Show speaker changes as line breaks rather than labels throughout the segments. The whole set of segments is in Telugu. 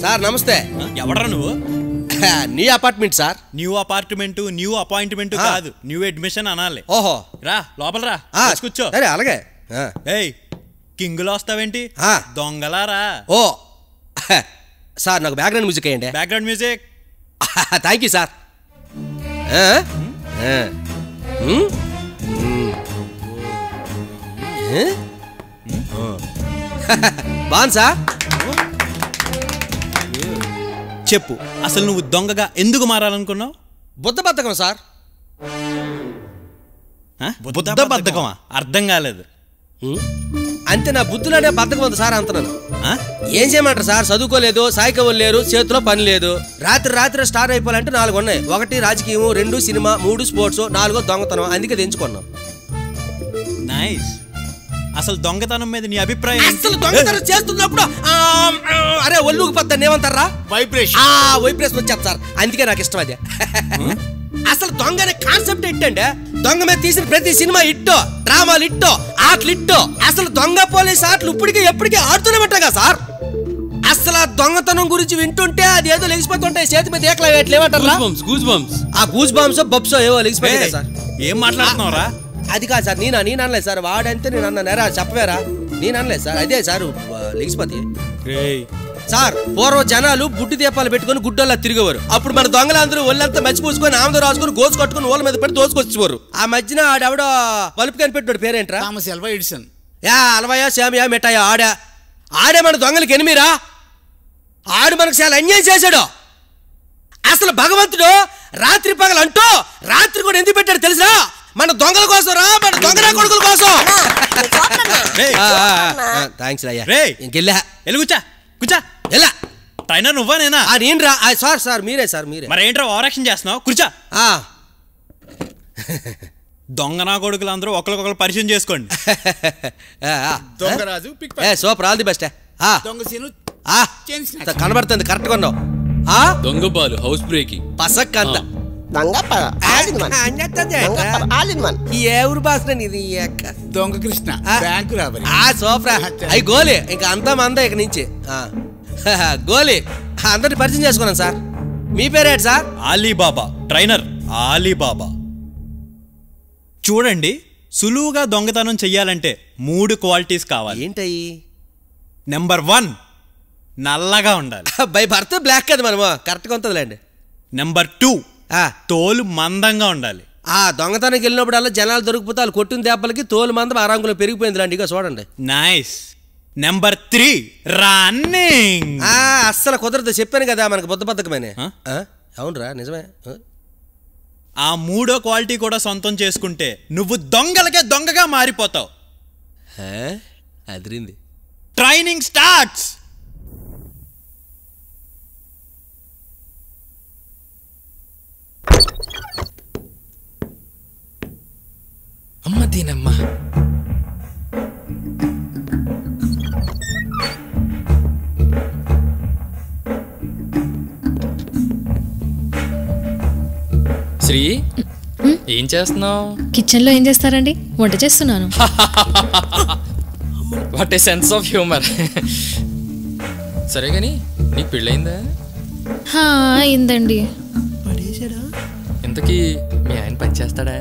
సార్ నమస్తే.
ఎవడరా నువ్వు?
నీ apartment sir.
New apartment new appointment కాదు, న్యూ అడ్మిషన్ అనాలి.
ఓహో
రా లోపల రా, కూర్చో.
సరే అలాగే.
ఏయ్ కింగులో వస్తావేంటి? దొంగలారా. ఓ
సార్ నాకు బ్యాక్గ్రౌండ్ మ్యూజిక్ వేయండి.
Background music.
Thank you sir. బాన్ సార్
చెప్పు, అసలు నువ్వు దొంగగా ఎందుకు మారాలనుకున్నావు?
బుద్ధబద్ధకం సార్.
బుద్ధబద్ధకమా? అర్థం కాలేదు.
అంతే, నా బుద్ధులోనే బద్ధకం ఉంది సార్ అంటున్నాను. ఏం చేయమంటారు సార్, చదువుకోలేదు, సాయికవులు లేరు, చేతిలో పని లేదు. రాత్రి స్టార్ అయిపోవాలంటే 4 ఉన్నాయి. 1 రాజకీయం, 2 సినిమా, 3 స్పోర్ట్స్, 4 దొంగతనం. అందుకే తెంచుకున్నాం.
నైస్. అసలు దొంగతనం మీద నీ అభిప్రాయం?
అసలు దొంగతనం చేస్తున్నప్పుడు అరే ఒళ్ళుకు పద్దాన్ని ఏమంటారా? వైబ్రేషన్ వచ్చేది సార్. అందుకే నాకు ఇష్టం అదే. అసలు దొంగ అనే కాన్సెప్ట్ ఏంటంటే, దొంగ మీద తీసిన ప్రతి సినిమా ఇట్టో, డ్రామాలు ఇట్టో, ఆటలు ఇట్టో. అసలు దొంగ పోలీస్ ఆటలు ఇప్పటికీ ఎప్పటికీ ఆడుతూనే ఉంటాగా సార్. అసలు ఆ దొంగతనం గురించి వింటుంటే అది ఏదో లెగిసిపోతుంటాయి. చేతి మీద ఏకలా ఏమంటారా? ఆ గూజ్ బాంబ్స్ బబ్సో ఏవో లెగిసిపోయాయి సార్.
ఏం మాట్లాడుతున్నావురా?
అది కాదు సార్, నేను అనలేదు సార్. వాడంతే నేను అన్నారా? చెప్పవేరా? నేను అనలేదు సార్. అదే సార్ లెగిసిపోతే సార్. పూర్వ జనాలు బుడ్డి దీపాలు పెట్టుకుని గుడ్డల్లా తిరిగేవారు. అప్పుడు మన దొంగలందరూ ఒళ్ళంతా మచ్చి పూసుకొని ఆమెతో రాసుకుని గోసు కట్టుకుని ఓళ్ళ మీద పెట్టి దోసుకొచ్చేవారు. ఆ మధ్యన ఆడెవడో బల్బు కనిపెట్టాడు, పేరేంట్రా? అలవాయా సేమయా మిఠాయా ఆడే మన దొంగలకి ఎనిమిరా. ఆడు మనకు చాలా అన్యాయం చేశాడు. అసలు భగవంతుడు రాత్రి పగలు అంటూ రాత్రి కూడా ఎందుకు పెట్టాడు తెలుసా? మన దొంగల కోసం రా, మన దొంగ కొడుకుల కోసం. థ్యాంక్స్ రా. ఇంకెళ్ళా
కూర్చా కూర్చా.
ఎలా
ట్రైనర్ నువ్వా నేనా?
నేను రా సార్. సార్ మీరే సార్, మీరే.
మరి ఏంట్రా ఓవరాక్షన్ చేస్తున్నావు? కూర్చా. దొంగ నా కొడుకులు అందరూ ఒకరికొకరు పరిచయం చేసుకోండి.
Super, all the best. కనబడుతుంది, కరెక్ట్ గా ఉన్నావు.
దొంగ బాలు హౌస్ బ్రేకింగ్
పసక్ అంత ఏ ఊరు భాష ఇది?
దొంగ కృష్ణ బ్యాంకు రాబరి.
సూపర్. అవి గోలీ ఇంకా అంతా మంద ఇక నుంచి. గోలీ అందరిని పరిచయం చేసుకున్నాను సార్. మీ పేరేంటి సార్?
అలీబాబా. Trainer Alibaba. చూడండి, సులువుగా దొంగతనం చెయ్యాలంటే 3 క్వాలిటీస్ కావాలి.
ఏంటయ్యి?
నెంబర్ 1 నల్లగా ఉండాలి.
బై బర్త్ బ్లాక్ కదా మనము, కరెక్ట్గా ఉంటుందిలేండి.
నెంబర్ 2 తోలు మందంగా ఉండాలి.
దొంగతనానికి వెళ్ళినప్పుడల్లా జనాలు దొరికిపోతే వాళ్ళు కొట్టిన దెబ్బలకి తోలు మందం ఆరంగులో పెరిగిపోయింది లాంటి. ఇక చూడండి.
నైస్. Number 3 running.
అస్సలు కుదరదు, చెప్పాను కదా మనకు బుద్ధబద్ధకమని. అవునరా, నిజమే.
ఆ 3వ క్వాలిటీ కూడా సొంతం చేసుకుంటే నువ్వు దొంగలకే దొంగగా మారిపోతావు.
అదిరింది.
Training starts.
అమ్మ దీనమ్మా. శ్రీ, ఏం చేస్తున్నావు?
కిచెన్ లో ఏం చేస్తారండి? వంట చేస్తున్నాను.
What a sense of humour. సరే గాని నీకు పెళ్ళయిందా?
అయిందండి.
ఇంతకీ మీ ఆయన పని చేస్తాడా?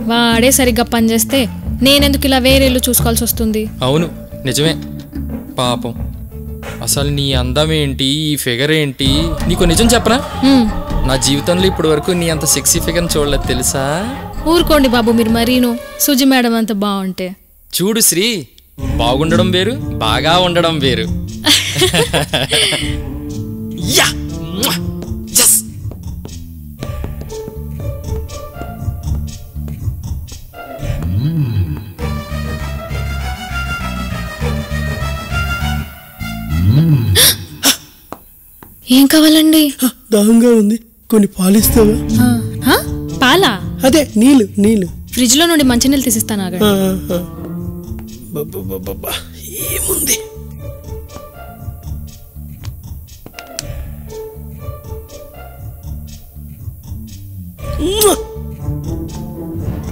వాడే సరిగ్గా పనిచేస్తే నేనెందుకు ఇలా వేరే ఇల్లు చూసుకోవాల్సి వస్తుంది?
అవును నిజమే. పాపం, అసలు నీ అందం ఏంటి, ఈ ఫిగర్ ఏంటి? నీకు నిజం చెప్పనా, నా జీవితంలో ఇప్పటి వరకు నీ అంత సెక్సీ ఫిగర్ చూడలేదు తెలుసా?
ఊరుకోండి బాబు మీరు మరీను. సుజి మేడం అంత బాగుంటే.
చూడు శ్రీ, బాగుండడం వేరు, బాగా ఉండడం వేరు.
ఏం కావాలండి?
దాహంగా ఉంది, కొన్ని పాలిస్తావా?
పాలా?
అదే నీళ్ళు.
ఫ్రిడ్జ్ లో నుండి మంచినీళ్ళు తీసిస్తాను.
ఏముంది?